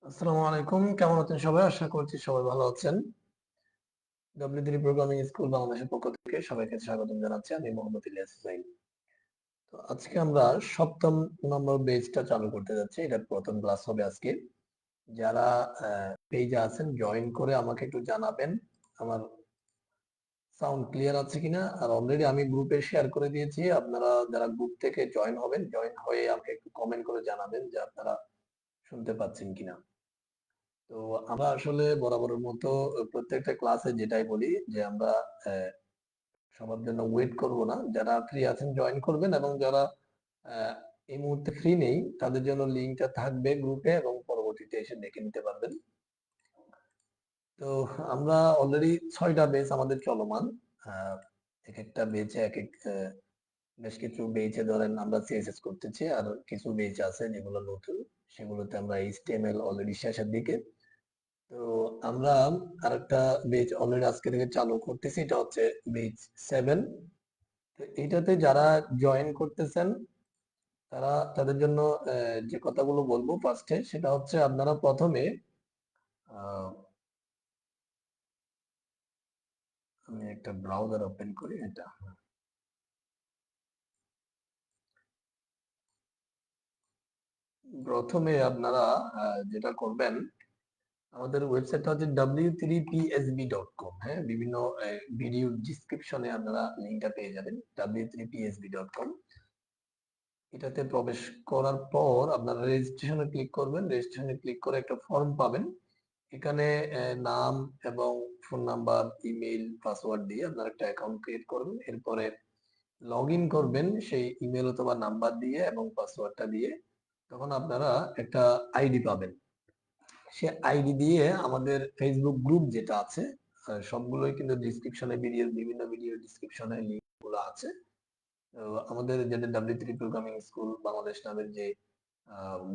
আসসালামু আলাইকুম। কেমন আছেন সবাই? আশা করছি সবাই ভালো আছেন। W3 প্রোগ্রামিং স্কুল বাংলাদেশের পক্ষ থেকে সবাইকে স্বাগতম জানাচ্ছি। আমি মোহাম্মদ ইলিয়াস হুসাইন। তো আজকে আমরা ৭ম নম্বর বেচটা চালু করতে যাচ্ছি। এটার ১ম ক্লাস হবে আজকে। যারা পেজে আছেন জয়েন করে আমাকে একটু জানাবেন আমার সাউন্ড ক্লিয়ার আছে কিনা। আর অলরেডি আমি গ্রুপে শেয়ার করে দিয়েছি। আপনারা যারা গ্রুপ থেকে জয়েন হবেন, জয়েন হয়ে আমাকে একটু কমেন্ট করে জানাবেন যে আপনারা শুনতে পাচ্ছেন কিনা। তো আমরা আসলে বরাবরের মতো প্রত্যেকটা ক্লাসে যেটাই বলি যে আমরা সবার জন্য ওয়েট করব না। যারা ফ্রি আছেন জয়েন করবেন এবং যারা আহ, এই মুহূর্তে ফ্রি নেই তাদের জন্য লিঙ্কটা থাকবে গ্রুপে এবং পরবর্তীতে এসে দেখে নিতে পারবেন। তো আমরা অলরেডি 6টা বেচ আমাদের চলমান। আহ, এক একটা বেচে এক এক বেশ কিছু বেচে ধরেন আমরা সিএসএস করতেছি, আর কিছু বেচ আছে যেগুলো নতুন, সেগুলোতে আমরা এইচটিএমএল অলরেডি শেষের দিকে। তো আমরা আরেকটা বেচ অলরেডি আজকে থেকে চালু করতেছি, এটা হচ্ছে বেচ 7। তো এইটাতে যারা জয়েন করতেছেন তারা তাদের জন্য যে কথাগুলো বলবো ফার্স্টে সেটা হচ্ছে আপনারা প্রথমে আহ, আমি একটা ব্রাউজার ওপেন করি। এটা প্রথমে আপনারা যেটা করবেন, আমাদের ওয়েবসাইটটা হচ্ছে w3psb.com। হ্যাঁ, বিভিন্ন ভিডিও ডিসক্রিপশনে আপনারা লিঙ্কটা পেয়ে যাবেন, w3psb.com। এটাতে প্রবেশ করার পর আপনারা রেজিস্ট্রেশনে ক্লিক করবেন। রেজিস্ট্রেশনে ক্লিক করে একটা ফর্ম পাবেন। এখানে নাম এবং ফোন নাম্বার, ইমেইল, পাসওয়ার্ড দিয়ে আপনারা একটা অ্যাকাউন্ট ক্রিয়েট করবেন। এরপরে লগ ইন করবেন সেই ইমেল অথবা নাম্বার দিয়ে এবং পাসওয়ার্ডটা দিয়ে। তখন আপনারা একটা আইডি পাবেন। সে আইডি দিয়ে আমাদের ফেসবুক গ্রুপ যেটা আছে, সবগুলোই কিন্তু ডিসক্রিপশনে, বিভিন্ন ভিডিও ডিসক্রিপশনে লিঙ্কগুলো আছে। তো আমাদের যেটা W3 প্রোগ্রামিং স্কুল বাংলাদেশ নামের যে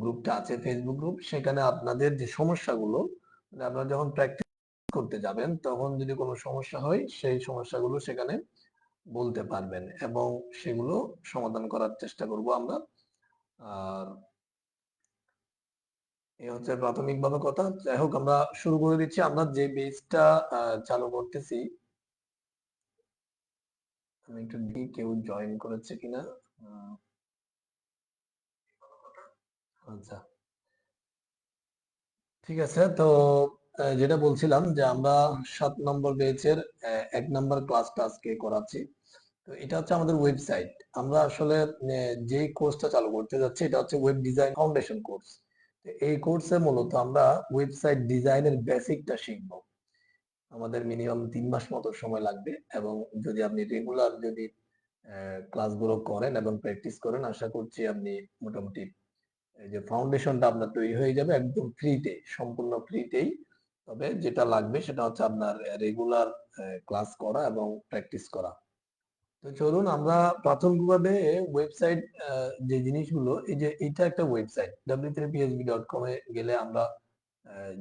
গ্রুপটা আছে, ফেসবুক গ্রুপ, সেখানে আপনাদের যে সমস্যাগুলো, মানে আপনারা যখন প্র্যাকটিস করতে যাবেন তখন যদি কোনো সমস্যা হয় সেই সমস্যাগুলো সেখানে বলতে পারবেন এবং সেগুলো সমাধান করার চেষ্টা করব আমরা। আর এই হচ্ছে প্রাথমিকভাবে কথা। যাই হোক, আমরা শুরু করে দিচ্ছি। আমরা যে বেসটা চালু করতেছি, আমি একটু দেখি কেউ জয়েন করেছে কিনা। আহ, আচ্ছা, ঠিক আছে। তো যেটা বলছিলাম যে আমরা 7 নম্বর বেচের 1 নম্বর ক্লাসটা আজকে করাচ্ছি। তো এটা হচ্ছে আমাদের ওয়েবসাইট। আমরা আসলে যে কোর্সটা চালু করতে যাচ্ছি এটা হচ্ছে ওয়েব ডিজাইন ফাউন্ডেশন কোর্স। এই কোর্সে মূলত আমরা ওয়েবসাইট ডিজাইনের বেসিকটা শিখবো। আমাদের মিনিমাম 3 মাস মতো সময় লাগবে এবং যদি আপনি রেগুলার যদি ক্লাসগুলো করেন এবং প্র্যাকটিস করেন, আশা করছি আপনি মোটামুটি এই যে ফাউন্ডেশনটা আপনার তৈরি হয়ে যাবে একদম ফ্রিতে, সম্পূর্ণ ফ্রিতেই। তবে যেটা লাগবে সেটা হচ্ছে আপনার রেগুলার ক্লাস করা এবং প্র্যাকটিস করা। তো চলুন আমরা প্রাথমিকভাবে ওয়েবসাইট, যে জিনিসগুলো, এই যে এটা একটা ওয়েবসাইট w3psb.com এ গেলে আমরা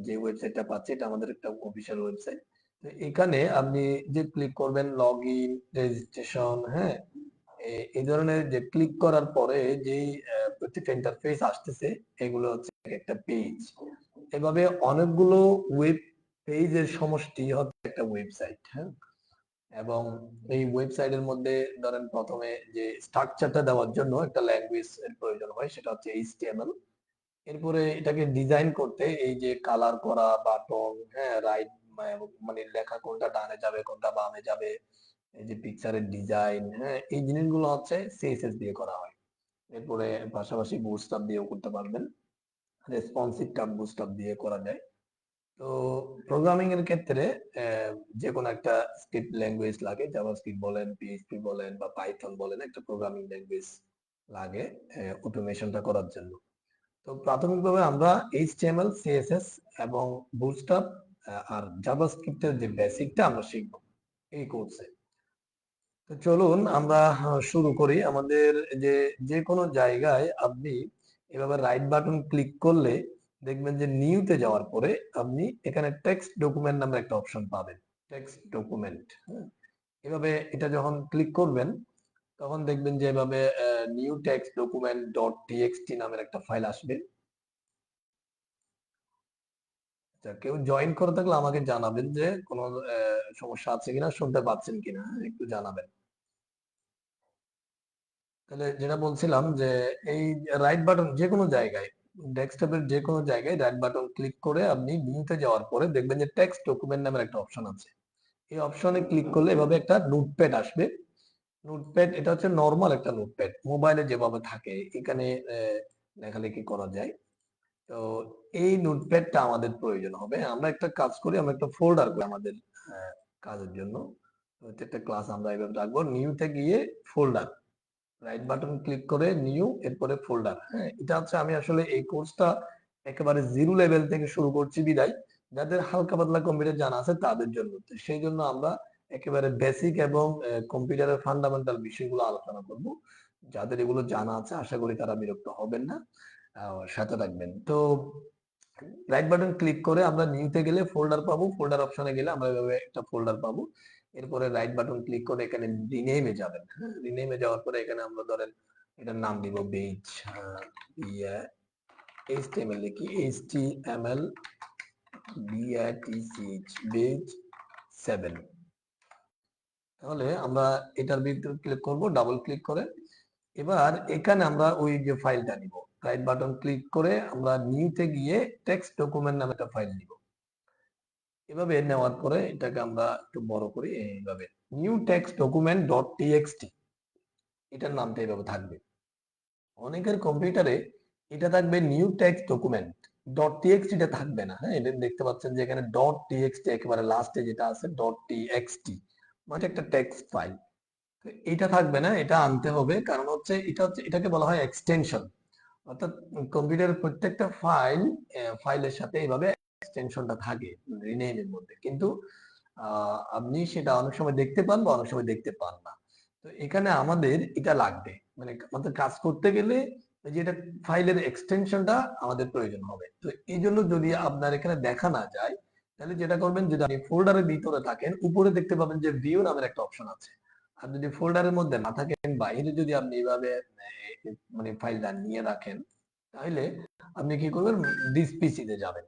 যে ওয়েবসাইটটা পাচ্ছি এটা আমাদের একটা অফিসিয়াল ওয়েবসাইট। তো এখানে আপনি যে ক্লিক করবেন লগ ইন, রেজিস্ট্রেশন, হ্যাঁ, এই ধরনের যে ক্লিক করার পরে যেই প্রত্যেকটা ইন্টারফেস আসতেছে এগুলো হচ্ছে একটা পেজ। এভাবে অনেকগুলো ওয়েব পেজের সমষ্টি হচ্ছে একটা ওয়েবসাইট। হ্যাঁ, এবং এই ওয়েবসাইটের মধ্যে ধরেন প্রথমে যে স্ট্রাকচারটা দেওয়ার জন্য একটা ল্যাঙ্গুয়েজ এর প্রয়োজন হয়, সেটা হচ্ছে এইচটিএমএল। এরপরে এটাকে ডিজাইন করতে এই যে কালার করা, বাটন, হ্যাঁ, রাইট, মানে লেখা কোনটা ডানে যাবে কোনটা বামে যাবে, এই যে পিকচারের ডিজাইন, হ্যাঁ, এই জিনিসগুলো হচ্ছে সিএসএস দিয়ে করা হয়। এরপরে পাশাপাশি বুটস্ট্র্যাপ দিয়েও করতে পারবেন, রেসপন্সিভ টাইপ বুটস্ট্র্যাপ দিয়ে করা যায়। তো প্রোগ্রামিং এর ক্ষেত্রে আহ, যে কোনো একটা স্ক্রিপ্ট ল্যাঙ্গুয়েজ লাগে, জাভাস্ক্রিপ্ট বলেন, পিএইচপি বলেন বা পাইথন বলেন, একটা প্রোগ্রামিং ল্যাঙ্গুয়েজ লাগে অটোমেশনটা করার জন্য। তো প্রাথমিকভাবে আমরা এইচটিএমএল, সিএসএস এবং বুটস্ট্র্যাপ আর জাভাস্ক্রিপ্টের যে বেসিকটা আমরা শিখব এই কোর্সে। তো চলুন আমরা শুরু করি। আমাদের যে যে কোনো জায়গায় আপনি এভাবে রাইট বাটন ক্লিক করলে দেখবেন যে নিউতে যাওয়ার পরে আপনি এখানে টেক্সট ডকুমেন্ট নামে একটা অপশন পাবেন। টেক্সট ডকুমেন্ট, হ্যাঁ, এভাবে এটা যখন ক্লিক করবেন তখন দেখবেন যে এভাবে new text document dot TXT নামের একটা ফাইল আসবে। কেউ জয়েন করে থাকলে আমাকে জানাবেন যে কোনো সমস্যা আছে কিনা, শুনতে পাচ্ছেন কিনা, একটু জানাবেন। তাহলে যেটা বলছিলাম যে এই রাইট বাটন যে কোনো জায়গায়, ডেস্কটপের যে কোনো জায়গায় রাইট বাটন ক্লিক করে আপনি নিউতে যাওয়ার পরে দেখবেন যে টেক্সট ডকুমেন্ট নামের একটা অপশন আছে। এই অপশনে ক্লিক করলে এভাবে একটা নোটপ্যাড আসবে। নোটপ্যাড এটা হচ্ছে নরমাল একটা নোটপ্যাড, মোবাইলে যেভাবে থাকে এখানে লেখালেখি করা যায়। তো এই নোটপ্যাডটা আমাদের প্রয়োজন হবে। আমরা একটা কাজ করি, আমরা একটা ফোল্ডার করি আমাদের কাজের জন্য। প্রত্যেকটা ক্লাস আমরা এভাবে রাখবো, নিউতে গিয়ে ফোল্ডার, রাইট বাটন ক্লিক করে নিউ, এরপরে ফোল্ডার। হ্যাঁ, এটা হচ্ছে আমি আসলে এই কোর্সটা একেবারে জিরো লেভেল থেকে শুরু করছি বিদায় যাদের হালকা পাতলা কম্পিউটার জানা আছে তাদের জন্য। সেই জন্য আমরা একেবারে বেসিক এবং কম্পিউটারের ফান্ডামেন্টাল বিষয়গুলো আলোচনা করব। যাদের এগুলো জানা আছে আশা করি তারা বিরক্ত হবেন না, সাথে থাকবেন। তো রাইট বাটন ক্লিক করে আমরা নিউতে গেলে ফোল্ডার পাবো, ফোল্ডার অপশনে গেলে আমরা এভাবে একটা ফোল্ডার পাবো। এরপরে রাইট বাটন ক্লিক করে এখানে রিনেমে যাবেন। হ্যাঁ, রিনেমে যাওয়ার পরে এখানে আমরা ধরেন এটার নাম দিব বেজ, এইচটিএমএল লিখি, এইচটিএমএল বিআইটিসিএইচ, বেজ 7। তাহলে আমরা এটার ভিতরে ক্লিক করব, ডাবল ক্লিক করে এবার এখানে আমরা ওই যে ফাইলটা নিব, রাইট বাটন ক্লিক করে আমরা নিউতে গিয়ে টেক্সট ডকুমেন্ট নামে একটা ফাইল নিব। এভাবে নেওয়ার পরে এটাকে আমরা একটু বড় করি, এইভাবে new text document dot TXT, এটার নামটা এইভাবে থাকবে। অনেকের কম্পিউটারে এটা থাকবে new text document dot TXT, এটা থাকবে না। হ্যাঁ, এটা দেখতে পাচ্ছেন যে এখানে ডট টিএক্সটি একেবারে লাস্টে যেটা আছে ডট টিএক্সটি, মানে একটা টেক্সট ফাইল। এটা থাকবে না, এটা আনতে হবে, কারণ হচ্ছে এটাকে বলা হয় এক্সটেনশন। অর্থাৎ কম্পিউটারের প্রত্যেকটা ফাইলের সাথে এইভাবে এক্সটেনশনটা থাকে রিনেমের মধ্যে, কিন্তু আপনি সেটা অনেক সময় দেখতে পান বা অনেক সময় দেখতে পান না। তো এখানে আমাদের এটা লাগবে, মানে আমাদের কাজ করতে গেলে যেটা ফাইলের এক্সটেনশনটা আমাদের প্রয়োজন হবে। তো এই জন্য যদি আপনার এখানে দেখা না যায় তাহলে যেটা করবেন, যদি আপনি ফোল্ডারের ভিতরে থাকেন উপরে দেখতে পাবেন যে ভিউ নামের একটা অপশন আছে। আর যদি ফোল্ডারের মধ্যে না থাকেন, বাইরে যদি আপনি এইভাবে মানে ফাইলটা নিয়ে রাখেন, তাহলে আপনি কি করবেন, দিস পিসিতে যাবেন।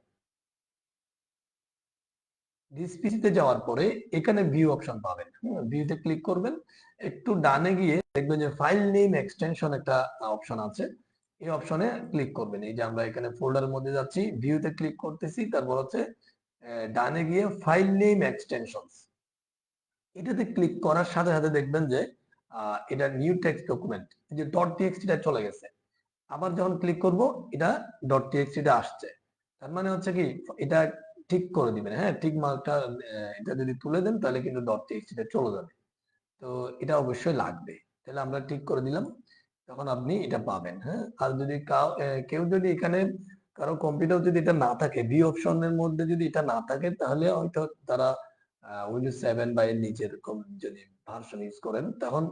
দিস পিসিতে যাওয়ার পরে এখানে ভিউ অপশন পাবেন। ভিউতে ক্লিক করবেন, একটু ডানে গিয়ে দেখবেন যে ফাইল নেম এক্সটেনশন একটা অপশন আছে। এই অপশনে ক্লিক করবেন। এই যে আমরা এখানে ফোল্ডারের মধ্যে যাচ্ছি, ভিউতে ক্লিক করতেছি, তারপর হচ্ছে ডানে গিয়ে ফাইল নেম এক্সটেনশনস, এটাতে ক্লিক করার সাথে সাথে দেখবেন যে এটা নিউ টেক্সট ডকুমেন্ট, যে ডট টিএক্সটি টা চলে গেছে। আবার যখন ক্লিক করব এটা ডট টিএক্সটি টা আসছে। তার মানে হচ্ছে কি, এটা ঠিক করে দিবেন। হ্যাঁ, ঠিক মার্কটা এটা যদি তুলে দেন তাহলে কিন্তু ডট টিএক্সটি টা চলে যাবে। তো এটা অবশ্যই লাগবে। তাহলে আমরা ঠিক করে দিলাম, তখন আপনি এটা পাবেন। হ্যাঁ, আর যদি কেউ যদি এখানে কারো কম্পিউটার যদি এটা না থাকে, ভিউ অপশনের মধ্যে যদি এটা না থাকে, তাহলে হয়তো তারা উইন্ডোজ 7 বা এর নিচের যদি ভার্সন ইউজ করেন, তখন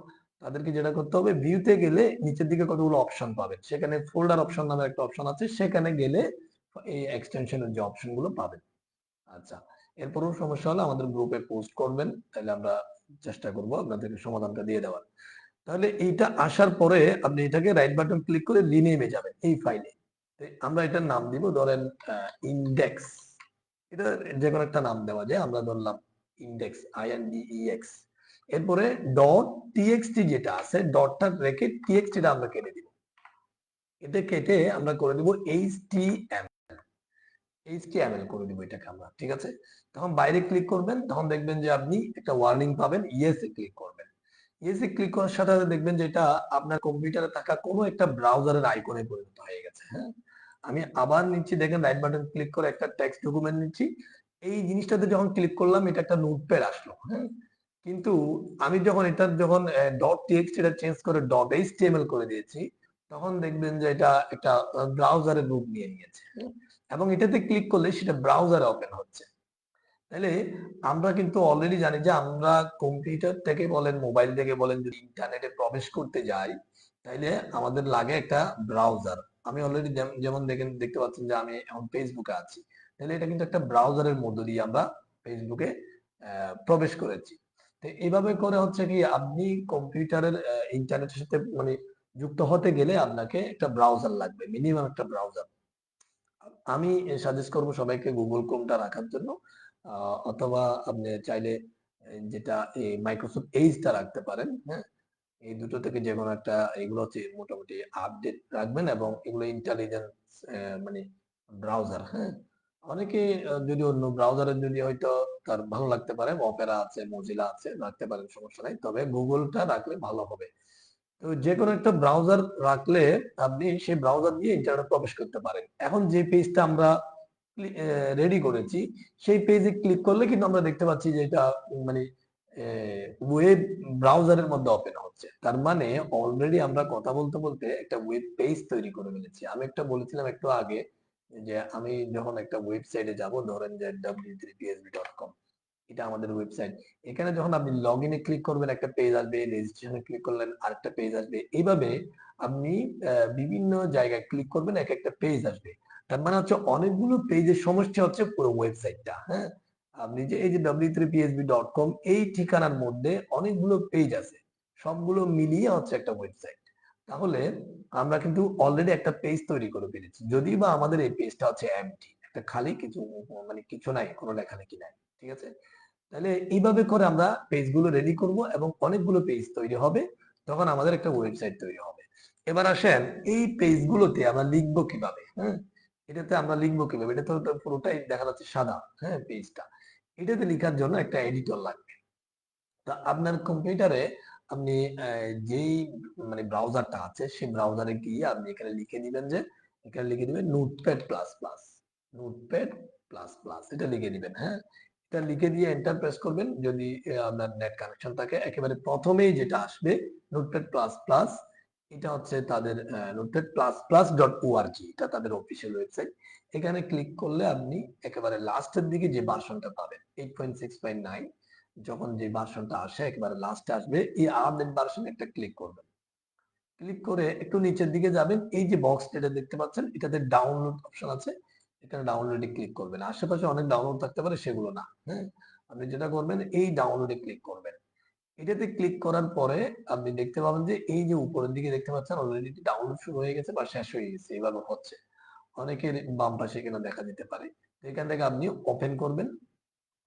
তাদেরকে যেটা করতে হবে, ভিউতে গেলে নিচের দিকে কতগুলো অপশন পাবেন, সেখানে ফোল্ডার অপশন নামে একটা অপশন আছে, সেখানে গেলে এই এক্সটেনশনের যে অপশন গুলো পাবেন। আচ্ছা, এরপরও সমস্যা হলে আমাদের গ্রুপে পোস্ট করবেন, তাহলে আমরা চেষ্টা করব আপনাদেরকে সমাধানটা দিয়ে দেওয়ার। তাহলে এইটা আসার পরে আপনি এটাকে রাইট বাটন ক্লিক করে রিনেমে যাবেন এই ফাইলে। আমরা এটার নাম দিব ধরেন ইন্ডেক্স, এটা যে কোনো একটা নাম দেওয়া যায়, আমরা ধরলাম ইন্ডেক্স, INDEX। এরপরে ডট টিএক্সটি যেটা আছে, ডটটা রেখে টিএক্সটিটা আমরা কেটে দিব। এটা কেটে আমরা করে দিব এইচটিএমএল করে দিব এটাকে আমরা, ঠিক আছে। তখন বাইরে ক্লিক করবেন, তখন দেখবেন যে আপনি একটা ওয়ার্নিং পাবেন, ইয়েস এ ক্লিক করবেন। ইয়েস এ ক্লিক করার সাথে সাথে দেখবেন যে এটা আপনার কম্পিউটারে থাকা কোনো একটা ব্রাউজারের আইকনে পরিণত হয়ে গেছে। হ্যাঁ, আমি আবার নিচ্ছি, দেখেন রাইট বাটন ক্লিক করে একটা টেক্সট ডকুমেন্ট নিচ্ছি। এই জিনিসটাতে যখন ক্লিক করলাম এটা একটা নোটপ্যাড আসলো। হ্যাঁ, কিন্তু আমি যখন ডট টিএক্সটি এটা চেঞ্জ করে ডট এইচটিএমএল করে দিয়েছি, তখন দেখবেন যে এটা একটা ব্রাউজারের রূপ নিয়ে নিয়েছে। হ্যাঁ? এবং এটাতে ক্লিক করলে সেটা ব্রাউজারে ওপেন হচ্ছে। তাহলে আমরা কিন্তু অলরেডি জানি যে আমরা কম্পিউটার থেকে বলেন, মোবাইল থেকে বলেন, যদি ইন্টারনেটে প্রবেশ করতে যাই তাইলে আমাদের লাগে একটা ব্রাউজার। আমি অলরেডি যেমন দেখতে পাচ্ছেন যে আমি এখন ফেসবুকে আছি, তাহলে এটা কিন্তু একটা ব্রাউজারের মধ্য দিয়ে আমরা ফেসবুকে প্রবেশ করেছি। তো এইভাবে করে হচ্ছে কি, আপনি কম্পিউটারের ইন্টারনেটের সাথে মানে যুক্ত হতে গেলে আপনাকে একটা ব্রাউজার লাগবে, মিনিমাম একটা ব্রাউজার। আমি সাজেস্ট করব সবাইকে গুগল ক্রোমটা রাখার জন্য, অথবা আপনি চাইলে যেটা এই মাইক্রোসফট এজটা রাখতে পারেন। হ্যাঁ, এই দুটো থেকে যে কোনো একটা, এগুলো হচ্ছে মোটামুটি আপডেট রাখবেন এবং এগুলো ইন্টেলিজেন্স মানে ব্রাউজার। হ্যাঁ, অনেকে যদি অন্য ব্রাউজারে যদি হয়তো তার ভালো লাগতে পারে, অপেরা আছে, মজিলা আছে, রাখতে পারেন, সমস্যা নাই, তবে গুগলটা রাখলে ভালো হবে। তো যে কোনো একটা ব্রাউজার রাখলে আপনি সেই ব্রাউজার দিয়ে ইন্টারনেট প্রবেশ করতে পারেন। এখন যে পেজটা আমরা রেডি করেছি সেই পেজে ক্লিক করলে কিন্তু আমরা দেখতে পাচ্ছি যে এটা মানে ওয়েব ব্রাউজারের মধ্যে ওপেন হচ্ছে। তার মানে অলরেডি আমরা কথা বলতে বলতে একটা ওয়েব পেজ তৈরি করে ফেলেছি। আমি একটা বলেছিলাম একটু আগে যে আমি যখন একটা ওয়েবসাইটে যাব, ধরেন যে w3php.com, এটা আমাদের ওয়েবসাইট। এখানে যখন আপনি লগ ইনে ক্লিক করবেন একটা পেজ আসবে, রেজিস্ট্রেশনে ক্লিক করলেন আরেকটা পেজ আসবে, এইভাবে আপনি বিভিন্ন জায়গায় ক্লিক করবেন, এক একটা পেজ আসবে। তার মানে হচ্ছে অনেকগুলো পেজের সমষ্টি হচ্ছে পুরো ওয়েবসাইটটা। হ্যাঁ, আপনি যে এই যে w3php.com এই ঠিকানার মধ্যে অনেকগুলো পেজ আছে, সবগুলো মিলিয়ে হচ্ছে একটা ওয়েবসাইট। তাহলে আমরা কিন্তু অলরেডি একটা পেজ তৈরি করে ফেলেছি, যদিও বা আমাদের এই পেজটা হচ্ছে এমটি, একটা খালি, কিছু মানে কিছু নাই, কোনো লেখালেখি নাই। ঠিক আছে, তাহলে এইভাবে করে আমরা পেজগুলো রেডি করব এবং অনেকগুলো পেজ তৈরি হবে, তখন আমাদের একটা ওয়েবসাইট তৈরি হবে। এবার আসেন এই পেজগুলোতে আমরা লিখবো কিভাবে। হ্যাঁ, এটাতে আমরা লিখবো কিভাবে, এটা তো পুরোটাই দেখা যাচ্ছে সাদা। হ্যাঁ, পেজটা, এটাতে লেখার জন্য একটা এডিটর লাগবে। তা আপনার কম্পিউটারে আপনি যেই মানে ব্রাউজারটা আছে সেই ব্রাউজারে গিয়ে আপনি এখানে লিখে দিবেন যে, এখানে লিখে দিবেন notepad plus plus, notepad plus plus, এটা লিখে দিবেন। হ্যাঁ, এটা লিখে দিয়ে এন্টার প্রেস করবেন। যদি আপনার নেট কানেকশন থাকে, একেবারে প্রথমেই যেটা আসবে নোটপ্যাড প্লাস প্লাস, এটা হচ্ছে তাদের notepad plus plus dot ORG, এটা তাদের অফিসিয়াল ওয়েবসাইট। এখানে ক্লিক করলে আপনি একেবারে লাস্টের দিকে যে ভার্সনটা পাবেন 8.6.9, যখন যে ভার্সনটা আসে একেবারে লাস্টে আসবে, এই আপডেট ভার্সনে একটা ক্লিক করবেন। ক্লিক করে একটু নিচের দিকে যাবেন, এই যে বক্স এটা দেখতে পাচ্ছেন, এটাতে ডাউনলোড অপশন আছে, এখানে ডাউনলোডে ক্লিক করবেন। আশেপাশে অনেক ডাউনলোড থাকতে পারে, সেগুলো না। হ্যাঁ, আপনি যেটা করবেন এই ডাউনলোডে ক্লিক করবেন। এটাতে ক্লিক করার পরে আপনি দেখতে পাবেন যে এই যে উপরের দিকে দেখতে পাচ্ছেন অলরেডি ডাউনলোড শুরু হয়ে গেছে বা শেষ হয়ে গেছে, এইভাবে হচ্ছে। অনেকের বাম পাশে এখানে দেখা যেতে পারে। এখান থেকে আপনি ওপেন করবেন,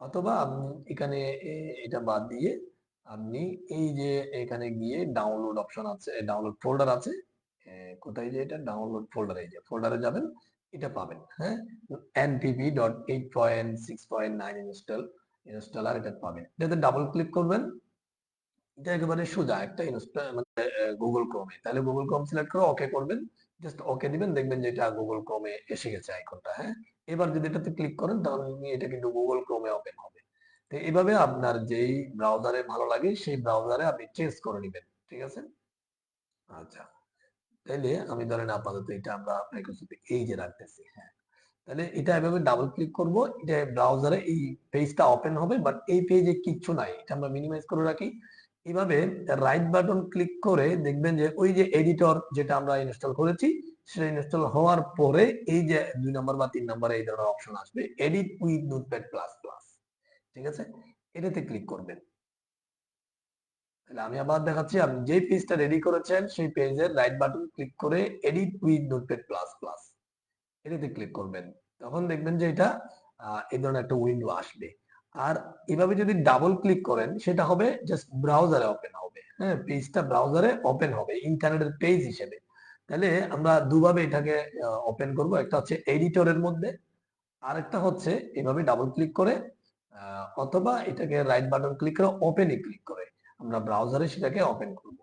অথবা আপনি এখানে এটা বাদ দিয়ে আপনি এই যে এখানে গিয়ে ডাউনলোড অপশন আছে, ডাউনলোড ফোল্ডার আছে, কোথায় যে এটা ডাউনলোড ফোল্ডার, এই যে ফোল্ডারে যাবেন, এটা পাবেন। হ্যাঁ, npp.8.6.9 ইনস্টলার, এটা পাবেন। এটাতে ডাবল ক্লিক করবেন। এটা একেবারে সোজা একটা ইনস্টল মানে গুগল ক্রোমে, তাহলে গুগল ক্রোম সিলেক্ট করে ওকে করবেন, জাস্ট ওকে দিবেন, দেখবেন যে এটা গুগল ক্রোমে এসে গেছে আইকনটা। হ্যাঁ, এবার যদি এটাতে ক্লিক করেন তাহলে এটা কিন্তু গুগল ক্রোমে ওপেন হবে। তো এইভাবে আপনার যেই ব্রাউজারে ভালো লাগে সেই ব্রাউজারে আপনি চেঞ্জ করে নেবেন। ঠিক আছে, আচ্ছা, তাইলে আমি ধরেন আপাতত এটা আমরা মাইক্রোসফট এজে রাখতেছি। হ্যাঁ, তাহলে এটা এভাবে ডাবল ক্লিক করব, এটা ব্রাউজারে এই পেজটা ওপেন হবে, বাট এই পেজে কিচ্ছু নাই, এটা আমরা মিনিমাইজ করে রাখি। এইভাবে রাইট বাটন ক্লিক করে দেখবেন যে ওই যে এডিটর যেটা আমরা ইনস্টল করেছি, সেটা ইনস্টল হওয়ার পরে এই যে 2 নম্বর বা 3 নম্বরে এই ধরনের অপশন আসবে, edit with notepad plus plus. ঠিক আছে, এটাতে ক্লিক করবেন। তাহলে আমি আবার দেখাচ্ছি, আপনি যে পেজটা রেডি করেছেন সেই পেজের রাইট বাটন ক্লিক করে edit with notepad plus plus, এটাতে ক্লিক করবেন। তখন দেখবেন যে এটা এই ধরনের একটা উইন্ডো আসবে। আর এভাবে যদি ডাবল ক্লিক করেন সেটা হবে জাস্ট ব্রাউজারে ওপেন হবে। হ্যাঁ, পেজটা ব্রাউজারে ওপেন হবে ইন্টারনেটের পেজ হিসেবে। তাহলে আমরা দুভাবে এটাকে ওপেন করব, একটা হচ্ছে এডিটরের মধ্যে, আরেকটা হচ্ছে এভাবে ডাবল ক্লিক করে, অথবা এটাকে রাইট বাটন ক্লিক করে ওপেনে ক্লিক করে আমরা ব্রাউজারে সেটাকে ওপেন করব।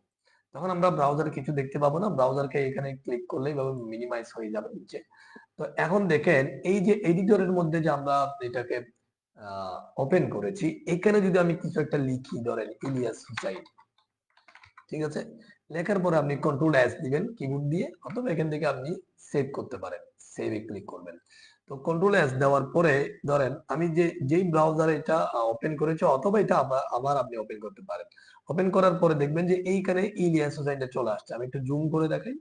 তখন আমরা ব্রাউজারে কিছু দেখতে পাবো না, ব্রাউজারকে এখানে ক্লিক করলেই ভাবে মিনিমাইজ হয়ে যাবে নিচে। তো এখন দেখেন এই যে এডিটরের মধ্যে যে আমরা এটাকে ওপেন করেছি, এখানে যদি আমি কিছু একটা লিখি, ধরেন ইলিয়াস হুসাইন। ঠিক আছে, লেখার পরে আপনি কন্ট্রোল এস দিবেন কিবোর্ড দিয়ে, অথবা এখান থেকে আপনি সেভ করতে পারেন, সেভে ক্লিক করবেন। তো কন্ট্রোল এস দেওয়ার পরে ধরেন আমি যেই ব্রাউজারে এটা ওপেন করেছি, অথবা এটা আবার আপনি ওপেন করতে পারেন। ওপেন করার পরে দেখবেন যে এইখানে ইলিয়াস হুসাইনটা চলে আসছে। আমি একটু জুম করে দেখাই,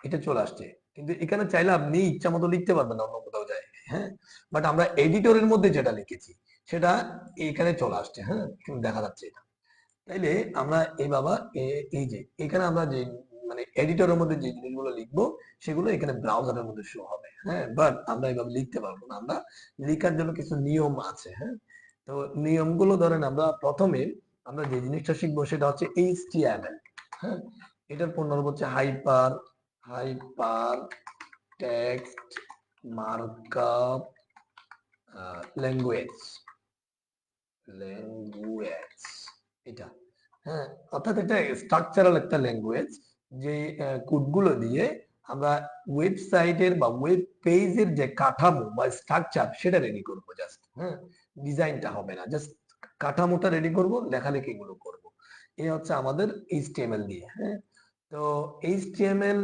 এটা চলে আসছে। কিন্তু এখানে চাইলে আপনি ইচ্ছা মতো লিখতে পারবেন অন্য কোথাও যায়। হ্যাঁ, বাট আমরা এডিটরের মধ্যে যেটা লিখেছি সেটা এখানে চলে আসছে। হ্যাঁ, দেখা যাচ্ছে এটা। তাইলে আমরা এই বাবা এই যে এখানে আমরা যে মানে এডিটরের মধ্যে যে জিনিসগুলো লিখবো সেগুলো এখানে ব্রাউজারের মধ্যে শো হবে। হ্যাঁ, বাট আমরা এভাবে লিখতে পারবো না। আমরা লেখার জন্য কিছু নিয়ম আছে। হ্যাঁ, তো নিয়মগুলো ধরেন আমরা প্রথমে আমরা যে জিনিসটা শিখবো সেটা হচ্ছে HTML। হ্যাঁ, এটার পূর্ণরূপ হচ্ছে hyper text markup language language এটা। হ্যাঁ, অর্থাৎ এটা স্ট্রাকচারাল একটা ল্যাঙ্গুয়েজ, যে কোডগুলো দিয়ে আমরা ওয়েবসাইটের বা ওয়েব পেজের যে কাঠামো বা স্ট্রাকচার সেটা রেডি করব জাস্ট। হ্যাঁ, ডিজাইনটা হবে না, জাস্ট কাঠামোটা রেডি করব, লেখালেখি গুলো করব। এই হচ্ছে আমাদের HTML দিয়ে। হ্যাঁ, তো HTML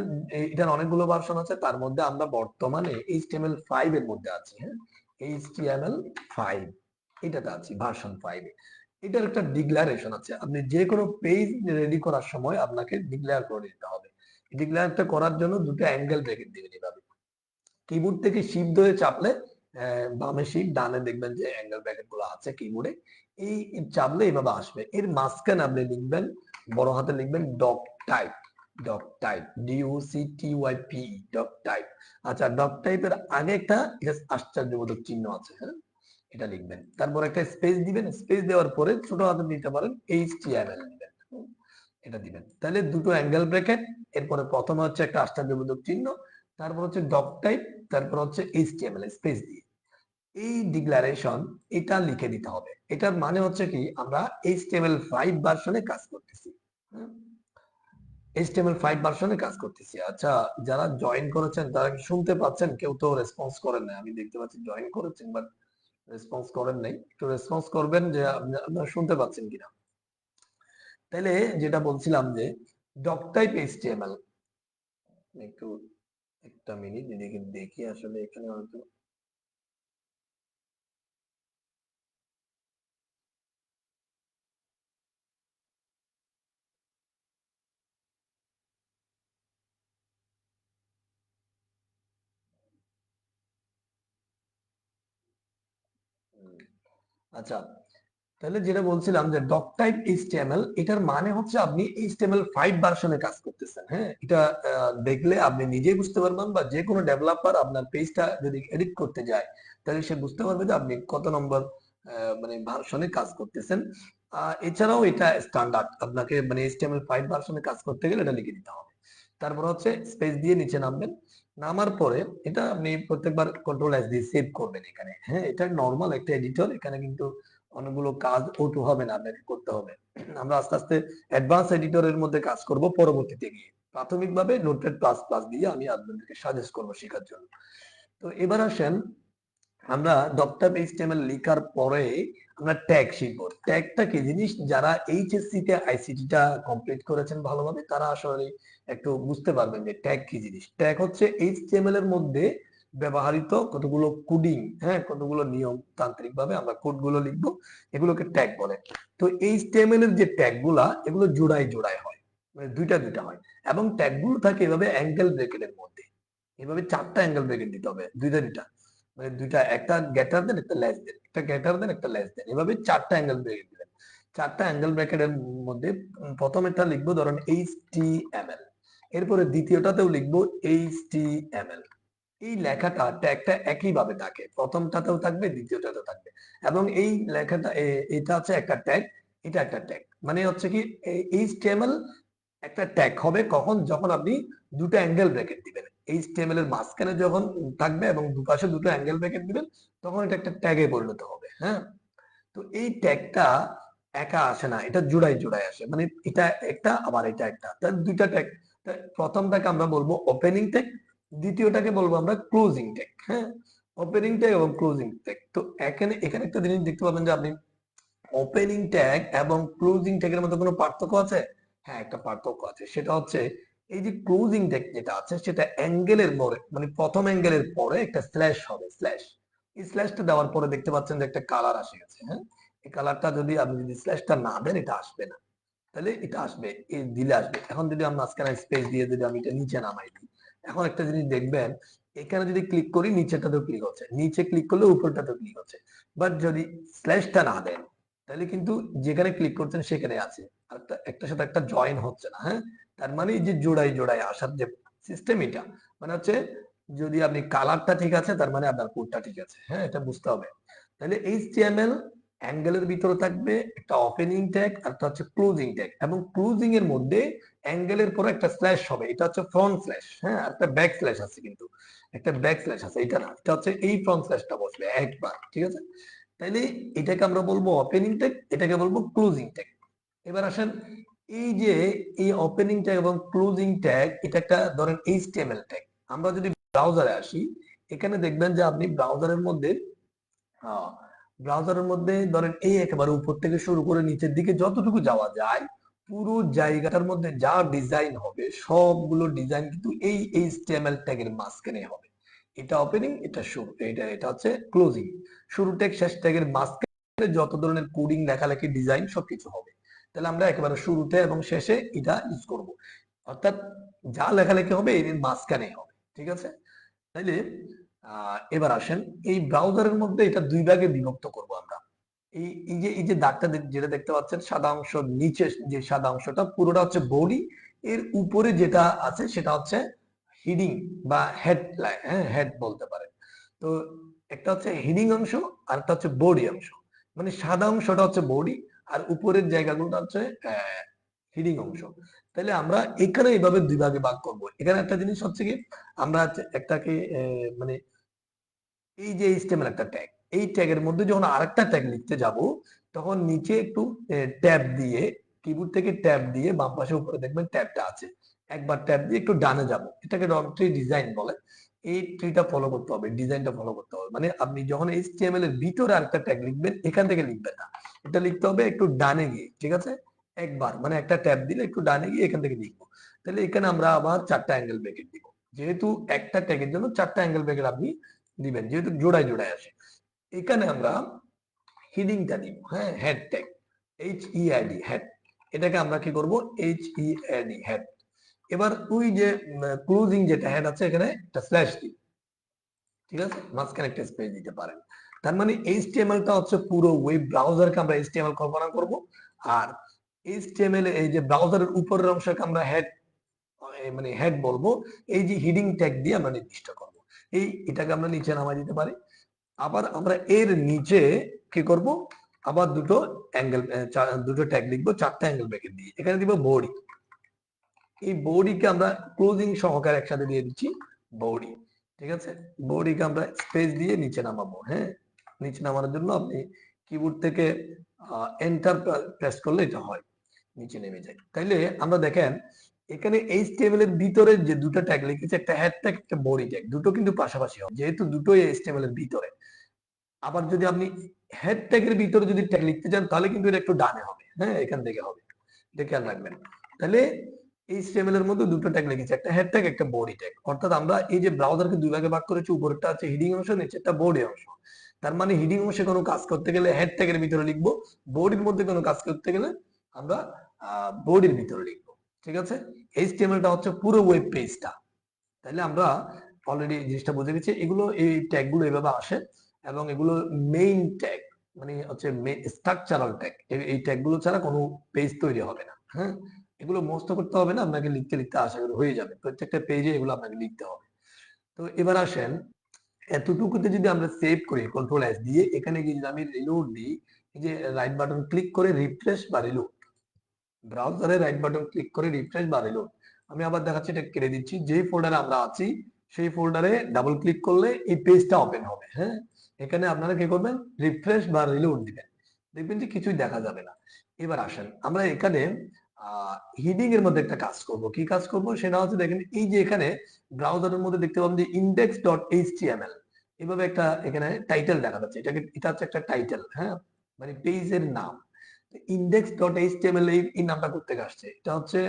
এটার অনেকগুলো ভার্সন আছে, তার মধ্যে আমরা বর্তমানে HTML5 এর মধ্যে আছি। হ্যাঁ, HTML5 এটাতে আছি, ভার্সন 5 এ। এটার একটা ডিক্লারেশন আছে, আপনি যে কোনো পেজ রেডি করার সময় আপনাকে ডিক্লেয়ার করে দিতে হবে। ডিক্লেয়ারটা করার জন্য দুটো অ্যাঙ্গেল ব্র্যাকেট দিবেন এভাবে। কিবোর্ড থেকে শিফট ধরে চাপলে বামে শিফট, ডানে দেখবেন যে অ্যাঙ্গেল ব্র্যাকেট গুলো আছে কিবোর্ডে। এই চাপলে এইভাবে আসবে। এর মাঝখানে আপনি লিখবেন, বড় হাতে লিখবেন doc type. Doc type, DOCTYP, doc type. আচ্ছা, ডক টাইপের আগে একটা আশ্চর্যবোধক চিহ্ন আছে। হ্যাঁ, এটা লিখবেন, তারপর একটা স্পেস দিবেন। স্পেস দেওয়ার পরে ছোট হাতে দিতে পারেন HTML দিবেন, এটা দিবেন। তাহলে দুটো অ্যাঙ্গেল ব্র্যাকেট, এরপরে প্রথমে হচ্ছে একটা আশ্চর্যবোধক চিহ্ন, তারপর হচ্ছে ডক টাইপ, তারপর হচ্ছে HTML স্পেস দিয়ে এই ডিক্লারেশন এটা লিখে দিতে হবে। এটার মানে হচ্ছে কি, আমরা HTML5 ভার্সনে কাজ করতেছি। HTML5 ভার্সনে কাজ করতেছি। আচ্ছা, যারা জয়েন করেছেন তারা কি শুনতে পাচ্ছেন? কেউ তো রেসপন্স করেন না, আমি দেখতে পাচ্ছি জয়েন করেছেন বাট রেসপন্স করেন নাই। একটু রেসপন্স করবেন যে আপনারা শুনতে পাচ্ছেন কিনা। তাহলে যেটা বলছিলাম যে ডক টাইপ HTML, একটু একটা মিনিট এদিকে দেখি, আসলে এখানে হয়তো আচ্ছা, তাহলে যেটা বলছিলাম যে ডক টাইপ HTML, এটার মানে হচ্ছে আপনি HTML5 ভার্সনে কাজ করতেছেন। হ্যাঁ, এটা দেখলে আপনি নিজেই বুঝতে পারবেন, বা যে কোনো ডেভেলপার আপনার পেজটা যদি এডিট করতে যায় তাহলে সে বুঝতে পারবে যে আপনি কত নম্বর মানে ভার্সনে কাজ করতেছেন। এছাড়াও এটা স্ট্যান্ডার্ড, আপনাকে মানে HTML5 ভার্সনে কাজ করতে গেলে এটা লিখে দিতে হবে। তারপর হচ্ছে স্পেস দিয়ে নিচে নামবেন। নামার পরে এটা আপনি প্রত্যেকবার কন্ট্রোল S দিয়ে সেভ করবেন এখানে। হ্যাঁ, এটা নর্মাল একটা এডিটর, এখানে কিন্তু অনেকগুলো কাজ অটো হবে না, আপনাকে করতে হবে। আমরা আস্তে আস্তে অ্যাডভান্স এডিটরের মধ্যে কাজ করব পরবর্তীতে গিয়ে। প্রাথমিকভাবে নোটপ্যাড প্লাস প্লাস দিয়ে আমি আপনাদেরকে সাজেস্ট করবো শেখার জন্য। তো এবার আসেন, আমরা ডক্টর HTML লেখার পরে আমরা ট্যাগ শিখবো। ট্যাগটা কি জিনিস? যারা এইচএসসি তে আইসিটি টা কমপ্লিট করেছেন ভালোভাবে তারা আসলে একটু বুঝতে পারবেন যে ট্যাগ কি জিনিস। ট্যাগ হচ্ছে HTML এর মধ্যে ব্যবহৃত কতগুলো কোডিং, হ্যাঁ, কতগুলো নিয়ম তান্ত্রিক ভাবে আমরা কোড গুলো লিখবো, এগুলোকে ট্যাগ বলে। তো HTML এর যে ট্যাগ গুলা, এগুলো জোড়ায় জোড়ায় হয়, মানে দুইটা দুইটা হয়, এবং ট্যাগ গুলো থাকে এভাবে অ্যাঙ্গেল ব্রেকেটের মধ্যে। এভাবে চারটা অ্যাঙ্গেল ব্রেকেট দিতে হবে, দুইটা দুইটা, মানে দুইটা, একটা গ্রেটার দেন, একটা লেস দেন, একটা গ্রেটার দেন, একটা লেস দেন, এভাবে চারটা অ্যাঙ্গেল ব্রেকেট দিবেন। চারটা অ্যাঙ্গেল ব্র্যাকেটের মধ্যে প্রথমেরটা লিখবো ধরুন HTML, এরপরে দ্বিতীয়টাতেও লিখবো HTML। এই লেখাটা ট্যাগটা একই ভাবে থাকে, প্রথমটাতেও থাকবে, দ্বিতীয়টাতেও থাকবে, এবং এই লেখাটা এটা হচ্ছে একটা ট্যাগ, এটা একটা ট্যাগ। মানে হচ্ছে কি, HTML একটা ট্যাগ হবে কখন? যখন আপনি দুটো অ্যাঙ্গেল ব্র্যাকেট দিবেন। HTML এর মাঝখানে যখন থাকবে এবং দুপাশে দুটো অ্যাঙ্গেল ব্র্যাকেট দিবেন, তখন এটা একটা ট্যাগে পরিণত হবে। হ্যাঁ, তো এই ট্যাগটা একা আসে না, এটা জোড়ায় জোড়ায় আসে, মানে এটা একটা আবার এটা একটা, তার দুইটা ট্যাগ। প্রথমটাকে আমরা বলবো ওপেনিং ট্যাগ, দ্বিতীয়টাকে বলবো আমরা ক্লোজিং ট্যাগ। হ্যাঁ, ওপেনিং ট্যাগ এবং ক্লোজিং ট্যাগ। তো এখানে এখানে একটা জিনিস দেখতে পাবেন যে আপনি ওপেনিং ট্যাগ এবং ক্লোজিং ট্যাগের মধ্যে কোনো পার্থক্য আছে? হ্যাঁ, একটা পার্থক্য আছে, সেটা হচ্ছে এই যে ক্লোজিং ট্যাগ যেটা আছে সেটা অ্যাঙ্গেলের পরে, মানে প্রথম অ্যাঙ্গেলের পরে একটা স্ল্যাশ হবে, স্ল্যাশ। এই স্ল্যাশটা দেওয়ার পরে দেখতে পাচ্ছেন যে একটা কালার আসে গেছে। হ্যাঁ, এই কালারটা যদি আপনি যদি স্ল্যাশটা না দেন এটা আসবে না, তাহলে এটা আসবে, এই দিলে আসবে। এখন যদি আমরা মাঝখানে স্পেস দিয়ে যদি আমি এটা নিচে নামাই দিই, এখন একটা জিনিস দেখবেন, এখানে যদি ক্লিক করি নিচেটাতেও ক্লিক হচ্ছে, নিচে ক্লিক করলে উপরটাতেও ক্লিক হচ্ছে। বাট যদি স্ল্যাশটা না দেন তাহলে কিন্তু যেখানে ক্লিক করছেন সেখানে আছে, আর একটার সাথে একটা জয়েন হচ্ছে না। হ্যাঁ, তার মানে এই যে জোড়ায় জোড়ায় আসার যে সিস্টেম এটা, মানে হচ্ছে যদি আপনি কালারটা ঠিক আছে তার মানে আপনার কোডটা ঠিক আছে, হ্যাঁ, এটা বুঝতে হবে। তাহলে এইচটিএমএল অ্যাঙ্গেলের ভিতরে থাকবে একটা ওপেনিং ট্যাগ আর একটা হচ্ছে ক্লোজিং ট্যাগ, এবং ক্লোজিং এর মধ্যে অ্যাঙ্গেলের পরে একটা স্ল্যাশ হবে, এটা হচ্ছে ফ্রন্ট স্ল্যাশ, হ্যাঁ, আর একটা ব্যাক স্ল্যাশ আছে, কিন্তু একটা ব্যাক স্ল্যাশ আছে, এটা না, এটা হচ্ছে এই ফ্রন্ট স্ল্যাশটা বসবে একবার, ঠিক আছে। তাইলে এটাকে আমরা বলবো ওপেনিং ট্যাগ, এটাকে বলবো ক্লোজিং ট্যাগ। এবার আসেন, এই যে এই ওপেনিং ট্যাগ এবং ক্লোজিং ট্যাগ, এটা একটা ধরেন এইচটিএমএল ট্যাগ। আমরা যদি ব্রাউজারে আসি, এখানে দেখবেন যে আপনি ব্রাউজারের মধ্যে ধরেন এই একেবারে উপর থেকে শুরু করে নিচের দিকে যতটুকু যাওয়া যায়, পুরো জায়গাটার মধ্যে যা ডিজাইন হবে সবগুলো ডিজাইন কিন্তু এই এইচটিএমএল ট্যাগের মাঝখানে হবে। এটা ওপেনিং, এটা শুরু, এটা হচ্ছে ক্লোজিং। শুরু ট্যাগ শেষ ট্যাগের মাঝখানে যত ধরনের কোডিং লেখালেখি ডিজাইন সবকিছু হবে। তাহলে আমরা একেবারে শুরুতে এবং শেষে এটা ইউজ করব, অর্থাৎ যা লেখালেখি হবে এর মাঝখানে হবে, ঠিক আছে। তাইলে এবার আসেন, এই ব্রাউজারের মধ্যে এটা দুই ভাগে বিভক্ত করব আমরা। এই যে দাগটা যেটা দেখতে পাচ্ছেন সাদা অংশ, নিচে যে সাদা অংশটা পুরোটা হচ্ছে বডি, এর উপরে যেটা আছে সেটা হচ্ছে হিডিং বা হেড, হ্যাঁ, হেড বলতে পারেন। তো একটা হচ্ছে হিডিং অংশ আর একটা হচ্ছে বডি অংশ। মানে সাদা অংশটা হচ্ছে বডি আর উপরের জায়গাগুলো হচ্ছে হিডিং অংশ। তাহলে আমরা এখানে এইভাবে দুই ভাগে ভাগ করব। এখানে একটা জিনিস হচ্ছে কি, আমরা একটাকে মানে এই যে এইচটিএমএল একটা ট্যাগ, এই ট্যাগের মধ্যে যখন আরেকটা ট্যাগ লিখতে যাব, তখন নিচে একটু ট্যাব দিয়ে, কিবোর্ড থেকে ট্যাব দিয়ে বাম পাশে উপরে দেখবেন ট্যাবটা আছে, একবার ট্যাব দিয়ে একটু ডানে যাব, এটাকে রং ট্রি ডিজাইন বলে। এই ট্রিটা ফলো করতে হবে, ডিজাইনটা ফলো করতে হবে। মানে আপনি যখন এইচটিএমএল এর ভিতরে আরেকটা ট্যাগ লিখবেন, এখান থেকে লিখবেন না, এটা লিখতে হবে একটু ডানে গিয়ে, ঠিক আছে। একবার মানে একটা ট্যাব দিলে একটু ডানে গিয়ে এখান থেকে লিখবো। তাহলে এখানে আমরা আবার 4টা অ্যাঙ্গেল ব্র্যাকেট দিব, যেহেতু একটা ট্যাগের জন্য 4টা অ্যাঙ্গেল ব্র্যাকেট আপনি দিবেন, যেহেতু জোড়ায় জোড়ায় আসে। এখানে আমরা হিডিংটা দিব, হ্যাঁ, হেড ট্যাগ, HEAD, হেড, এটাকে আমরা কি করব, HEAD, হেড। এবার ওই যে ক্লোজিং যেটা হেড আছে, এখানে একটা স্ল্যাশ দিই, ঠিক আছে, মাঝখানে একটা স্পেস দিতে পারেন। তার মানে এইচটিএমএল টা হচ্ছে পুরো ওয়েব ব্রাউজারকে আমরা এইচটিএমএল কল্পনা করব, আর এইচটিএমএল এই যে ব্রাউজারের উপরের অংশকে আমরা হেড, মানে হেড বলবো। এই যে হিডিং ট্যাগ দিয়ে আমরা নির্দিষ্ট করব, এটাকে আমরা নিচে নামাই দিতে পারি। আবার আমরা এর নিচে কি করব, আবার দুটো ট্যাগ লিখবো, 4টা অ্যাঙ্গেল ব্র্যাকেট দিয়ে, এখানে দিব বডি। এই বডিকে আমরা ক্লোজিং সহকারে একসাথে দিয়ে দিচ্ছি বডি, ঠিক আছে। বডিকে আমরা স্পেস দিয়ে নিচে নামাবো, হ্যাঁ, নিচে নামানোর জন্য আপনি কিবোর্ড থেকে এন্টার প্রেস করলে এটা হয়, নিচে নেমে যায়। তাইলে আমরা দেখেন এখানে এইচটিএমএল এর ভিতরে যে দুটো ট্যাগ লিখেছে, একটা হেড ট্যাগ, একটা বডি ট্যাগ, দুটো কিন্তু পাশাপাশি হবে, যেহেতু দুটোই এইচটিএমএল এর ভিতরে। আবার যদি আপনি হেড ট্যাগের ভিতরে যদি ট্যাগ লিখতে চান, তাহলে কিন্তু এটা একটু ডানে হবে, হ্যাঁ, এখান থেকে হবে, এটা খেয়াল রাখবেন। তাহলে এইচটিএমএল এর মধ্যে দুটো ট্যাগ লিখেছি, একটা হেড ট্যাগ, একটা বডি ট্যাগ। অর্থাৎ আমরা এই যে ব্রাউজারকে দুই ভাগে ভাগ করেছি, উপরেরটা আছে হিডিং অংশ, নিচেরটা বডি অংশ। তার মানে হিডিং অংশে কোনো কাজ করতে গেলে হেড ট্যাগের ভিতরে লিখবো, বডির মধ্যে কোনো কাজ করতে গেলে আমরা বডির ভিতরে লিখবো, ঠিক আছে। এইচটিএমএলটা হচ্ছে পুরো ওয়েব পেজটা। তাহলে আমরা অলরেডি জিনিসটা বুঝে গেছি, এগুলো এই ট্যাগ গুলো এভাবে আসে, এবং এগুলো মেইন ট্যাগ, মানে হচ্ছে স্ট্রাকচারাল ট্যাগ। এই ট্যাগ গুলো ছাড়া কোনো পেজ তৈরি হবে না, হ্যাঁ। এগুলো মুখস্থ করতে হবে না, আপনাকে লিখতে লিখতে আশা করি হয়ে যাবে, প্রত্যেকটা পেজে এগুলো আপনাকে লিখতে হবে। তো এবার আসেন, এতটুকুতে যদি আমরা সেভ করি কন্ট্রোল এস দিয়ে, এখানে গিয়ে যদি আমি রিলোড দিই, এই যে রাইট বাটন ক্লিক করে রিফ্রেশ বা রিলোড, ব্রাউজারে রাইট বাটন ক্লিক করে রিফ্রেশ বা রিলোড, আমি আবার দেখাচ্ছি, এটা কেটে দিচ্ছি, যেই ফোল্ডারে আমরা আছি সেই ফোল্ডারে ডাবল ক্লিক করলে এই পেজটা ওপেন হবে, হ্যাঁ। এখানে আপনারা কি করবেন, রিফ্রেশ বা রিলোড দিবেন, দেখবেন যে কিছুই দেখা যাবে না। এবার আসেন, আমরা এখানে হিডিং এর মধ্যে একটা কাজ করব। কি কাজ করব সেটা হচ্ছে, দেখেন এই যে এখানে ব্রাউজারের মধ্যে দেখতে পাবেন যে index.html, এভাবে একটা এখানে টাইটেল দেখা যাচ্ছে, এটা হচ্ছে একটা টাইটেল, হ্যাঁ, মানে পেজের নাম। index.html এই নামটা করতে আসছে, এটা হচ্ছে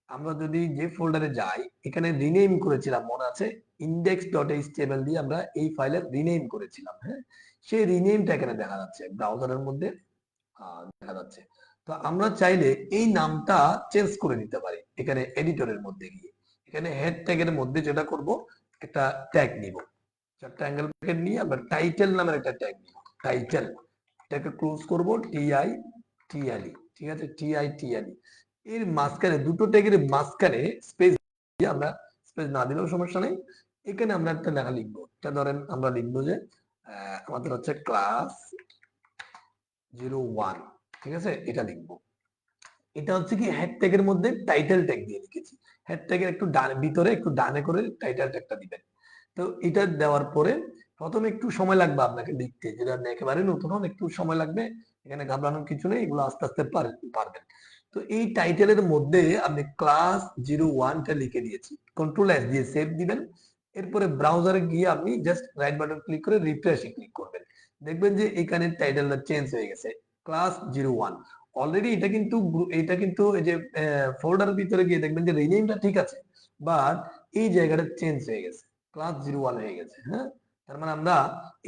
আমরা যদি যে ফোল্ডারে যাই, এখানে রিনেম করেছিলাম, মনে আছে, index.html দিয়ে আমরা এই ফাইলের রিনেম করেছিলাম, হ্যাঁ। সেই রিনেমটা এখানে দেখা যাচ্ছে, ব্রাউজারের মধ্যে দেখা যাচ্ছে। তো আমরা চাইলে এই নামটা চেঞ্জ করে নিতে পারি এখানে এডিটরের মধ্যে গিয়ে। এখানে হেড ট্যাগের মধ্যে যেটা করব, একটা ট্যাগ নিব, 4টা অ্যাঙ্গেল ব্র্যাকেট নিয়ে আমরা টাইটেল নামের একটা ট্যাগ নিব, টাইটেল, এটাকে ক্লোজ করব, TITLE, ঠিক আছে, TITLE। এর মাঝখানে দুটো ট্যাগের মাঝখানে স্পেস দিয়ে আমরা স্পেস না দিলেও সমস্যা নেই। এখানে আমরা একটা লেখা লিখবো, এটা ধরেন আমরা লিখবো যে আমাদের হচ্ছে ক্লাস 01, ঠিক আছে, এটা লিখবো। এটা হচ্ছে কি হেড ট্যাগের মধ্যে টাইটেল ট্যাগ দিয়ে লিখেছি। হেড ট্যাগের একটু ভিতরে একটু ডানে করে টাইটেল ট্যাগটা দিবেন। তো এটা দেওয়ার পরে প্রথমে একটু সময় লাগবে আপনাকে লিখতে, যেটা একেবারে নতুন হন একটু সময় লাগবে, এখানে ঘাবড়ানোর কিছু নেই, এগুলো আস্তে আস্তে পারবেন। তো এই টাইটেলের মধ্যে আপনি ক্লাস 01টা লিখে দিয়েছি, কন্ট্রোল এস দিয়ে সেভ দিবেন। এরপরে ব্রাউজারে গিয়ে আপনি জাস্ট রাইট বাটন ক্লিক করে রিফ্রেশে ক্লিক করবেন, দেখবেন যে এখানে টাইটেলটা চেঞ্জ হয়ে গেছে, ক্লাস 01। অলরেডি এটা কিন্তু এই যে ফোল্ডারের ভিতরে গিয়ে দেখবেন যে রিনেমটা ঠিক আছে, বাট এই জায়গাটা চেঞ্জ হয়ে গেছে, ক্লাস 01 হয়ে গেছে। হ্যাঁ, তার মানে আমরা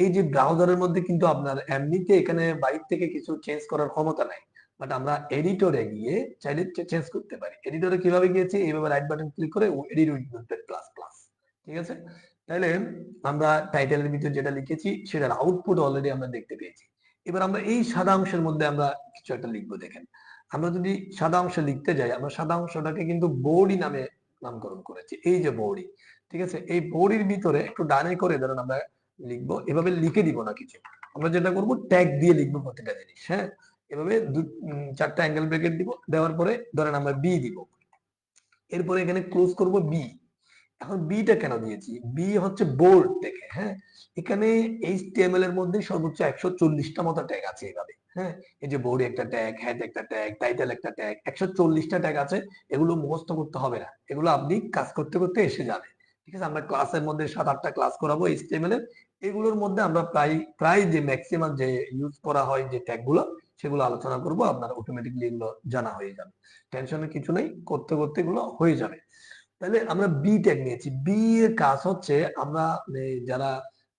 এই যে ব্রাউজারের মধ্যে কিন্তু আপনার এমনিতে এখানে বাইরে থেকে কিছু চেঞ্জ করার ক্ষমতা নাই, বাট আমরা এডিটরে গিয়ে চাইলে চেঞ্জ করতে পারি। এডিটরে কিভাবে গিয়েছি, এইভাবে রাইট বাটন ক্লিক করে edit with notepad plus plus, ঠিক আছে। তাহলে আমরা টাইটেলের ভিতরে যেটা লিখেছি সেটার আউটপুট অলরেডি আমরা দেখতে পেয়েছি। এবার আমরা এই সাদা অংশের মধ্যে আমরা কিছু একটা লিখবো। দেখেন, আমরা যদি সাদা অংশ লিখতে যাই, আমরা সাদা অংশটাকে কিন্তু বডি নামে নামকরণ করেছি, এই যে বডি, ঠিক আছে। এই বডির ভিতরে একটু ডানে করে ধরেন আমরা লিখবো, এভাবে লিখে দিব না কিছু, আমরা যেটা করব ট্যাগ দিয়ে লিখবো প্রত্যেকটা জিনিস। হ্যাঁ, এভাবে 4টা অ্যাঙ্গেল ব্র্যাকেট দিব, দেওয়ার পরে ধরেন আমরা বি দিব, এরপরে এখানে ক্লোজ করব বি। এখন বিটা কেন দিয়েছি, বি হচ্ছে বোল্ড থেকে। হ্যাঁ, এখানে এইচটিএমএল এর মধ্যে সর্বোচ্চ 140টা মতো ট্যাগ আছে এইভাবে। হ্যাঁ, এই যে বডি একটা ট্যাগ, হেড একটা ট্যাগ, টাইটেল একটা ট্যাগ, 140টা ট্যাগ আছে। এগুলো মুখস্থ করতে হবে না, এগুলো আপনি কাজ করতে করতে এসে যাবে, ঠিক আছে। আমরা ক্লাসের মধ্যে 7-8টা ক্লাস করাবো এইচটিএমএল এর, এগুলোর মধ্যে আমরা প্রায় প্রায় যে ম্যাক্সিমাম যে ইউজ করা হয় যে ট্যাগ গুলো, সেগুলো আলোচনা করব, আপনার অটোমেটিকলি এগুলো জানা হয়ে যাবে, টেনশনের কিছু নেই, করতে করতে এগুলো হয়ে যাবে। তাহলে আমরা বি ট্যাগ নিয়েছি। বি এর কাজ হচ্ছে আমরা যারা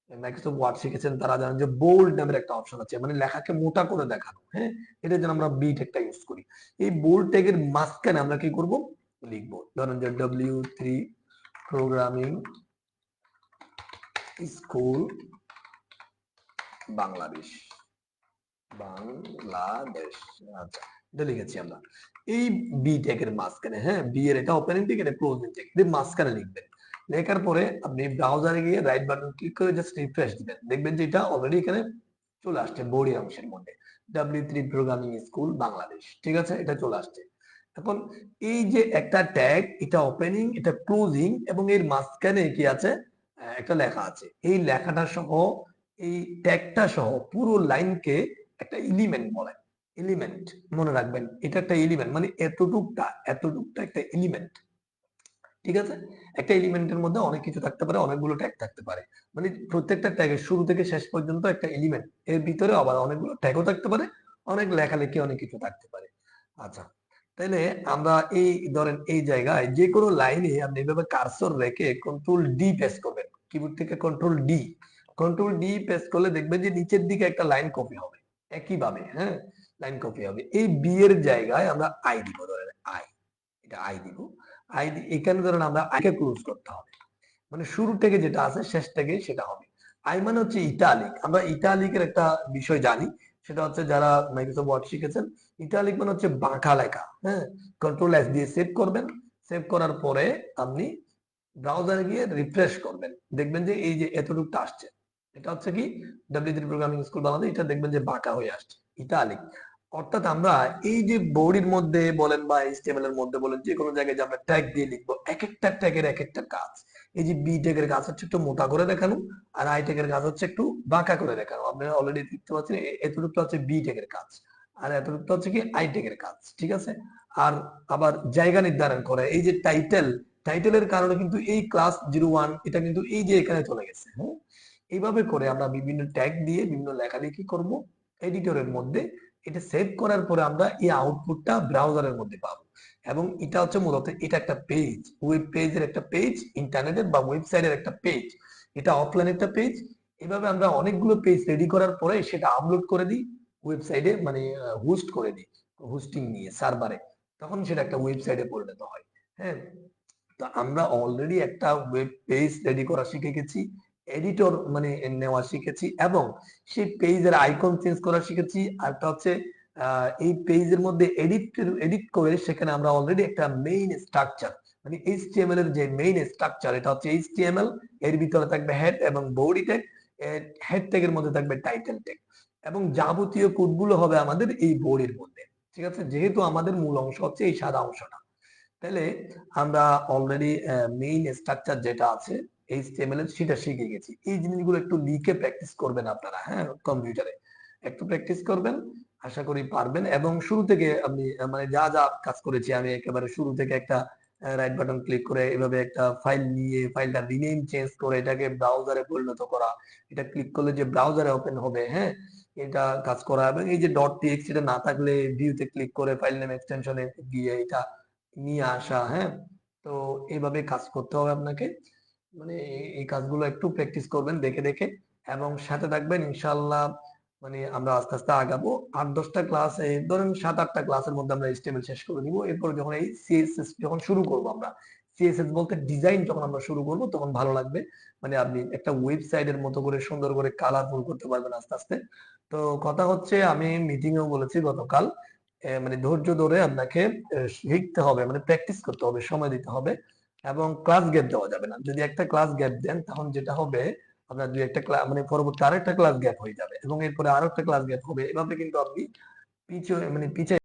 মাইক্রোসফট ওয়ার্ড শিখেছেন তারা জানেন যে বোল্ড নামের একটা অপশন আছে, মানে লেখাকে মোটা করে দেখানো। হ্যাঁ, এটার জন্য আমরা বি ট্যাগটা ইউজ করি। এই বোল্ড ট্যাগের মাঝখানে আমরা কি করব, লিখবো ধরেন যে W3 programming school Bangladesh, Bangladesh, আচ্ছা, এটা লিখেছি আমরা এই বি ট্যাগের মাঝখানে। হ্যাঁ, বি এর এটা ওপেনিং ট্যাগ, এটা ক্লোজিং ট্যাগ, এর মাঝখানে লিখবেন। লেখার পরে আপনি ব্রাউজারে গিয়ে রাইট বাটন ক্লিক করে জাস্ট রিফ্রেশ দিবেন, দেখবেন যে এটা অলরেডি এখানে চলে আসছে বডি অংশের মধ্যে, W3 প্রোগ্রামিং স্কুল বাংলাদেশ, ঠিক আছে, এটা চলে আসছে। এখন এই যে একটা ট্যাগ, এটা ওপেনিং, এটা ক্লোজিং, এবং এর মাঝখানে কি আছে, একটা লেখা আছে। এই লেখাটা সহ, এই ট্যাগটা সহ পুরো লাইনকে একটা এলিমেন্ট বলে। এলিমেন্ট মনে রাখবেন, এটা একটা এলিমেন্ট, মানে এতটুকটা একটা এলিমেন্ট, ঠিক আছে। একটা এলিমেন্টের মধ্যে অনেক কিছু থাকতে পারে, অনেকগুলো ট্যাগ থাকতে পারে, মানে প্রত্যেকটা ট্যাগের শুরু থেকে শেষ পর্যন্ত একটা এলিমেন্ট, এর ভিতরে আবার অনেকগুলো ট্যাগও থাকতে পারে, অনেক লেখালেখি অনেক কিছু থাকতে পারে। আচ্ছা, তাহলে আমরা এই ধরেন এই জায়গায় যে কোনো লাইনে আপনি এভাবে কার্সর রেখে কন্ট্রোল ডি প্রেস করবেন, কিবোর্ড থেকে কন্ট্রোল ডি প্রেস করলে দেখবেন যে নিচের দিকে একটা লাইন কপি হবে একইভাবে। হ্যাঁ, লাইন কপি হবে। এই বি এর জায়গায় আমরা আই দিব, ধরেন আই, এটা আই দিব। আই এখানে ধরেন আমরা আইকে ক্লোজ করতে হবে, মানে শুরু থেকে যেটা আছে শেষ থেকে সেটা হবে। আই মানে হচ্ছে ইটালিক, আমরা ইটালিকের একটা বিষয় জানি, সেটা হচ্ছে যারা মাইক্রোসফট ওয়ার্ড শিখেছেন, ইটালিক মানে হচ্ছে বাঁকা লেখা। হ্যাঁ, কন্ট্রোল এস দিয়ে সেভ করবেন, সেভ করার পরে আপনি ব্রাউজারে গিয়ে রিফ্রেশ করবেন, দেখবেন যে এই যে এতটুকু আসছে, এটা হচ্ছে কি W3 প্রোগ্রামিং স্কুল বাংলাদেশ, এটা দেখবেন যে বাঁকা হয়ে আসছে, ইটালিক। অর্থাৎ আমরা এই যে বডির মধ্যে বলেন বা এইচটিএমএল এর মধ্যে বলেন, যে কোনো জায়গায় যে আমরা ট্যাগ দিয়ে লিখবো, এক একটা ট্যাগের এক একটা কাজ। এই যে বি ট্যাগের কাজ হচ্ছে একটু মোটা করে দেখানো, আর আই ট্যাগের কাজ হচ্ছে একটু বাঁকা করে দেখানো। আপনারা অলরেডি দেখতে পাচ্ছেন এতটুকু হচ্ছে বি ট্যাগের কাজ, আর এতটুকু হচ্ছে কি আই ট্যাগের কাজ, ঠিক আছে। আর আবার জায়গা নির্ধারণ করে, এই যে টাইটেলের কারণে কিন্তু এই ক্লাস 01 এটা কিন্তু এই যে এখানে চলে গেছে। হ্যাঁ, এইভাবে করে আমরা বিভিন্ন ট্যাগ দিয়ে বিভিন্ন লেখালেখি করব এডিটরের মধ্যে। এটা সেভ করার পরে আমরা এই আউটপুটটা ব্রাউজারের মধ্যে পাবো, এবং এটা হচ্ছে মূলত এটা একটা পেজ, ওয়েব পেজের একটা পেজ, ইন্টারনেটের বা ওয়েবসাইটের একটা পেজ, এটা অফলাইন একটা পেজ। এভাবে আমরা অনেকগুলো পেজ রেডি করার পরে সেটা আপলোড করে দিই ওয়েবসাইটে, মানে হোস্ট করে দিই, হোস্টিং নিয়ে সার্ভারে, তখন সেটা একটা ওয়েবসাইটে পরিণত হয়। হ্যাঁ, তো আমরা অলরেডি একটা ওয়েব পেজ রেডি করা শিখে গেছি, এডিটর মানে নেওয়া শিখেছি, এবং সেই পেজের আইকন চেঞ্জ করা শিখেছি। আরটা হচ্ছে এই পেজের মধ্যে এডিট করে সেখানে আমরা অলরেডি একটা মেইন স্ট্রাকচার, মানে এইচটিএমএল এর যে মেইন স্ট্রাকচার এটা হচ্ছে এইচটিএমএল, এর ভিতরে থাকবে হেড এবং বডি ট্যাগ, হেড ট্যাগের মধ্যে থাকবে টাইটেল ট্যাগ, এবং যাবতীয় কোডগুলো হবে আমাদের এই বডির মধ্যে। ঠিক আছে, যেহেতু আমাদের মূল অংশ হচ্ছে এই সাদা অংশটা, তাহলে আমরা অলরেডি মেইন স্ট্রাকচার যেটা আছে এইচটিএমএল এর সেটা শিখে গেছি। এই জিনিসগুলো একটু লিখে প্র্যাকটিস করবেন আপনারা, হ্যাঁ, কম্পিউটারে একটু প্র্যাকটিস করবেন, আশা করি পারবেন। এবং শুরু থেকে আমি মানে যা যা কাজ করেছি আমি একেবারে শুরু থেকে একটা রাইট বাটন ক্লিক করে এভাবে একটা ফাইল নিয়ে ফাইলটা রিনেম চেঞ্জ করে এটাকে ব্রাউজারে পরিণত করা, এটা ক্লিক করলে যে ব্রাউজারে ওপেন হবে, হ্যাঁ, এটা কাজ করা, এবং এই যে ডট টিএক্সটি এটা না থাকলে ভিউতে ক্লিক করে ফাইল নেম এক্সটেনশনে গিয়ে এটা নিয়ে আসা, হ্যাঁ। তো এইভাবে কাজ করতে হবে আপনাকে, মানে এই কাজগুলো একটু প্র্যাকটিস করবেন দেখে দেখে, এবং সাথে থাকবেন ইনশাআল্লাহ। মানে আমরা আস্তে আস্তে আগাবো, 8-10টা ক্লাস, ধরেন 7-8টা ক্লাসের মধ্যে আমরা HTML শেষ করে দিব। এরপর যখন এই সিএসএস যখন শুরু করব আমরা, সিএসএস বলতে ডিজাইন যখন আমরা শুরু করব তখন ভালো লাগবে, মানে আপনি একটা ওয়েবসাইটের মতো করে সুন্দর করে কালারফুল করতে পারবেন আস্তে আস্তে। তো কথা হচ্ছে, আমি মিটিং এও বলেছি গতকাল, মানে ধৈর্য ধরে আপনাকে শিখতে হবে, মানে প্র্যাকটিস করতে হবে, সময় দিতে হবে, এবং ক্লাস গ্যাপ দেওয়া যাবে না। যদি একটা ক্লাস গ্যাপ দেন তখন যেটা হবে, আপনার দুই একটা ক্লাস মানে পরবর্তী আরেকটা ক্লাস গ্যাপ হয়ে যাবে, এবং এরপরে আরেকটা ক্লাস গ্যাপ হবে, এভাবে কিন্তু আপনি পিছিয়ে মানে পিছিয়ে